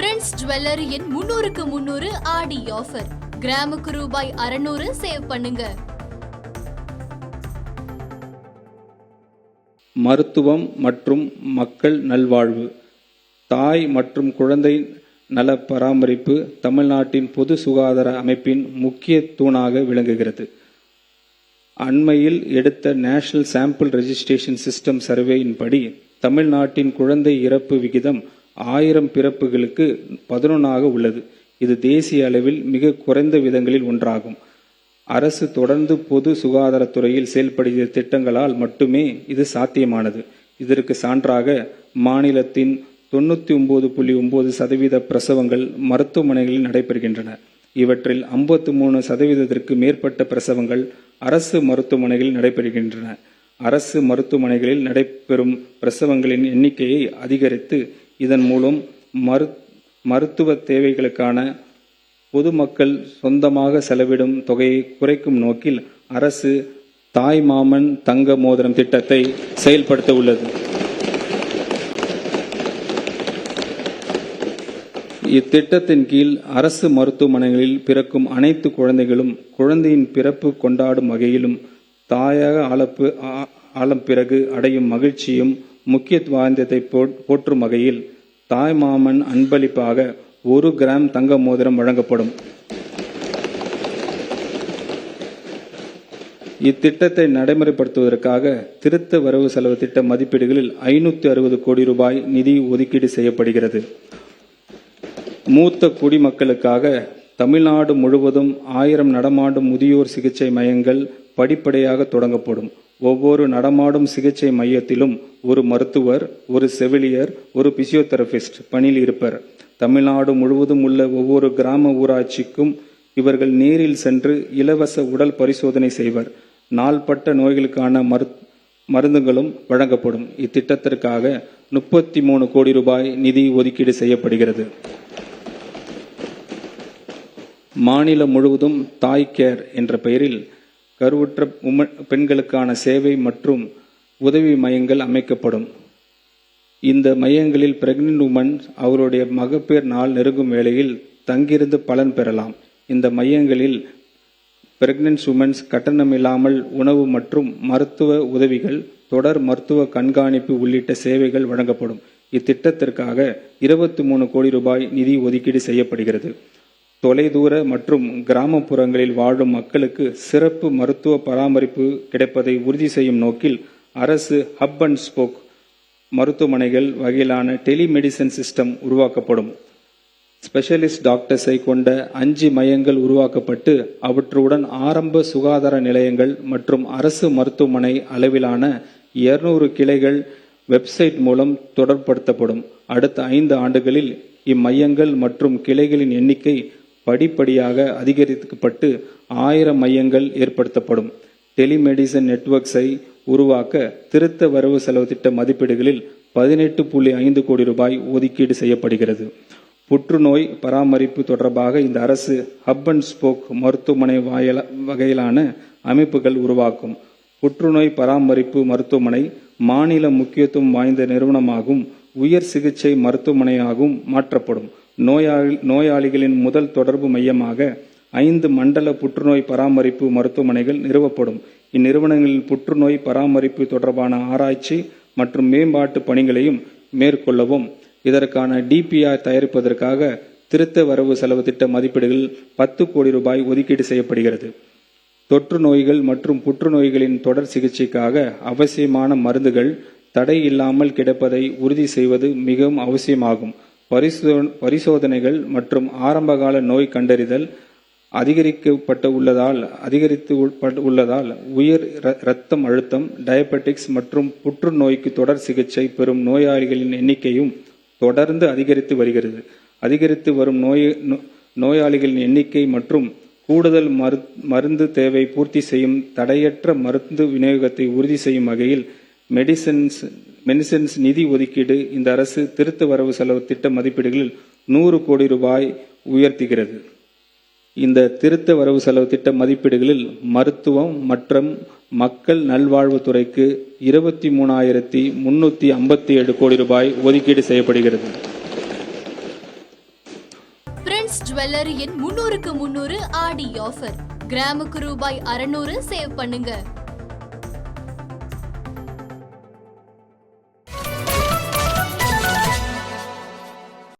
Prince ஜுவல்லரியின் 300க்கு 300 ஆடி offer. கிராமுக்கு ரூபாய் 600 சேவ் பண்ணுங்க. மருத்துவம் மற்றும் மக்கள் நல்வாழ்வு. தாய் மற்றும் குழந்தை நல பராமரிப்பு தமிழ்நாட்டின் பொது சுகாதார அமைப்பின் முக்கிய தூணாக விளங்குகிறது. அண்மையில் எடுத்த நேஷனல் சாம்பிள் ரெஜிஸ்ட்ரேஷன் சிஸ்டம் சர்வேயின்படி தமிழ்நாட்டின் குழந்தை இறப்பு விகிதம் 1000 பிறப்புகளுக்கு 11 உள்ளது. இது தேசிய அளவில் மிக குறைந்த விதங்களில் ஒன்றாகும். அரசு தொடர்ந்து பொது சுகாதாரத்துறையில் செயல்படுகிற திட்டங்களால் மட்டுமே இது சாத்தியமானது. இதற்கு சான்றாக மாநிலத்தின் 99.9% பிரசவங்கள் மருத்துவமனைகளில் நடைபெறுகின்றன. இவற்றில் 53% மேற்பட்ட பிரசவங்கள் அரசு மருத்துவமனைகளில் நடைபெறுகின்றன. அரசு மருத்துவமனைகளில் நடைபெறும் பிரசவங்களின் எண்ணிக்கையை அதிகரித்து இதன் மூலம் மருத்துவ தேவைகளுக்கான பொதுமக்கள் சொந்தமாக செலவிடும் தொகையை குறைக்கும் நோக்கில் அரசு தாய் மாமன் தங்க மோதிரம் திட்டத்தை செயல்படுத்த உள்ளது. இத்திட்டத்தின் கீழ் அரசு மருத்துவமனைகளில் பிறக்கும் அனைத்து குழந்தைகளும் குழந்தையின் பிறப்பு கொண்டாடும் வகையிலும் தாயாக ஆளும் பிறகு அடையும் மகிழ்ச்சியும் முக்கியத்துவத்தை போற்றும் வகையில் தாய் மாமன் அன்பளிப்பாக 1 கிராம் தங்க மோதிரம் வழங்கப்படும். இத்திட்டத்தை நடைமுறைப்படுத்துவதற்காக திருத்த வரவு செலவு திட்ட மதிப்பீடுகளில் 560 கோடி ரூபாய் நிதி ஒதுக்கீடு செய்யப்படுகிறது. மூத்த குடிமக்களுக்காக தமிழ்நாடு முழுவதும் 1000 நடமாடும் முதியோர் சிகிச்சை மையங்கள் படிப்படியாக தொடங்கப்படும். ஒவ்வொரு நடமாடும் சிகிச்சை மையத்திலும் ஒரு மருத்துவர், ஒரு செவிலியர், ஒரு பிசியோதெரபிஸ்ட் பணியில் இருப்பர். தமிழ்நாடு முழுவதும் உள்ள ஒவ்வொரு கிராம ஊராட்சிக்கும் இவர்கள் நேரில் சென்று இலவச உடல் பரிசோதனை செய்வர். நாள்பட்ட நோய்களுக்கான மருந்துகளும் வழங்கப்படும். இத்திட்டத்திற்காக 33 கோடி ரூபாய் நிதி ஒதுக்கீடு செய்யப்படுகிறது. மாநிலம் முழுவதும் தாய் கேர் என்ற பெயரில் கருவுற்ற பெண்களுக்கான சேவை மற்றும் உதவி மையங்கள் அமைக்கப்படும். இந்த மையங்களில் பிரெக்னன்ட் உமன் அவருடைய மகப்பேறு நாள் நெருங்கும் வேளையில் தங்கியிருந்து பலன் பெறலாம். இந்த மையங்களில் பிரெக்னன்ட் உமன்ஸ் கட்டணமில்லாமல் உணவு மற்றும் மருத்துவ உதவிகள், தொடர் மருத்துவ கண்காணிப்பு உள்ளிட்ட சேவைகள் வழங்கப்படும். இத்திட்டத்திற்காக 23 கோடி ரூபாய் நிதி ஒதுக்கீடு செய்யப்படுகிறது. தொலைதூர மற்றும் கிராமப்புறங்களில் வாழும் மக்களுக்கு சிறப்பு மருத்துவ பராமரிப்பு கிடைப்பதை உறுதி செய்யும் நோக்கில் அரசு ஹப் அண்ட் ஸ்போக் மருத்துவமனைகள் வகையிலான டெலிமெடிசன் சிஸ்டம் உருவாக்கப்படும். ஸ்பெஷலிஸ்ட் டாக்டர்ஸை கொண்ட 5 மையங்கள் உருவாக்கப்பட்டு அவற்றுடன் ஆரம்ப சுகாதார நிலையங்கள் மற்றும் அரசு மருத்துவமனை அளவிலான 200 கிளைகள் வெப்சைட் மூலம் தொடர்படுத்தப்படும். அடுத்த 5 ஆண்டுகளில் இம்மையங்கள் மற்றும் கிளைகளின் எண்ணிக்கை படிப்படியாக அதிகரிக்கப்பட்டு 1000 மையங்கள் ஏற்படுத்தப்படும். டெலிமெடிசன் நெட்வொர்க்ஸை உருவாக்க திருத்த வரவு செலவு திட்ட மதிப்பீடுகளில் 18.5 கோடி ரூபாய் ஒதுக்கீடு செய்யப்படுகிறது. புற்றுநோய் பராமரிப்பு தொடர்பாக இந்த அரசு ஹப் அண்ட் ஸ்போக் மருத்துவமனை வகையிலான அமைப்புகள் உருவாக்கும். புற்றுநோய் பராமரிப்பு மருத்துவமனை மாநில முக்கியத்துவம் வாய்ந்த நிறுவனமாகவும் உயர் சிகிச்சை மருத்துவமனையாகவும் மாற்றப்படும். நோயாளிகளின் முதல் தொடர்பு மையமாக 5 மண்டல புற்றுநோய் பராமரிப்பு மருத்துவமனைகள் நிறுவப்படும். இந்நிறுவனங்களில் புற்றுநோய் பராமரிப்பு தொடர்பான ஆராய்ச்சி மற்றும் மேம்பாட்டு பணிகளையும் மேற்கொள்ளவும் இதற்கான டிபிஆர் தயாரிப்பதற்காக திருத்த வரவு செலவு திட்ட மதிப்பீடுகள் 10 கோடி ரூபாய் ஒதுக்கீடு செய்யப்படுகிறது. தொற்று நோய்கள் மற்றும் புற்றுநோய்களின் தொடர் சிகிச்சைக்காக அவசியமான மருந்துகள் தடை இல்லாமல் கிடைப்பதை உறுதி செய்வது மிகவும் அவசியமாகும். பரிசோதனைகள் மற்றும் ஆரம்பகால நோய் கண்டறிதல் அதிகரித்து உள்ளதால் உயர் இரத்த அழுத்தம், டயபெட்டிக்ஸ் மற்றும் புற்றுநோய்க்கு தொடர் சிகிச்சை பெறும் நோயாளிகளின் எண்ணிக்கையும் தொடர்ந்து அதிகரித்து வருகிறது. அதிகரித்து வரும் நோயாளிகளின் எண்ணிக்கை மற்றும் கூடுதல் மருந்து தேவை பூர்த்தி செய்யும் தடையற்ற மருந்து விநியோகத்தை உறுதி செய்யும் வகையில் மெடிசின்ஸ் நிதி ஒதுக்கீடு இந்த அரசு திருத்த வரவு செலவு திட்ட மதிப்பீடுகளில் 100 கோடி ரூபாய் உயர்த்துகிறது. இந்த திருத்த வரவு செலவு திட்ட மதிப்பீடுகளில் மருத்துவம் மற்றும் மக்கள் நல்வாழ்வுத்துறைக்கு 23,357 கோடி ரூபாய் ஒதுக்கீடு செய்யப்படுகிறது. ட்ரெண்ட்ஸ் ஜுவல்லரியின் 300க்கு 300 ஆடி ஆஃபர். கிராமுக்கு ரூபாய் 600 சேவ் பண்ணுங்க.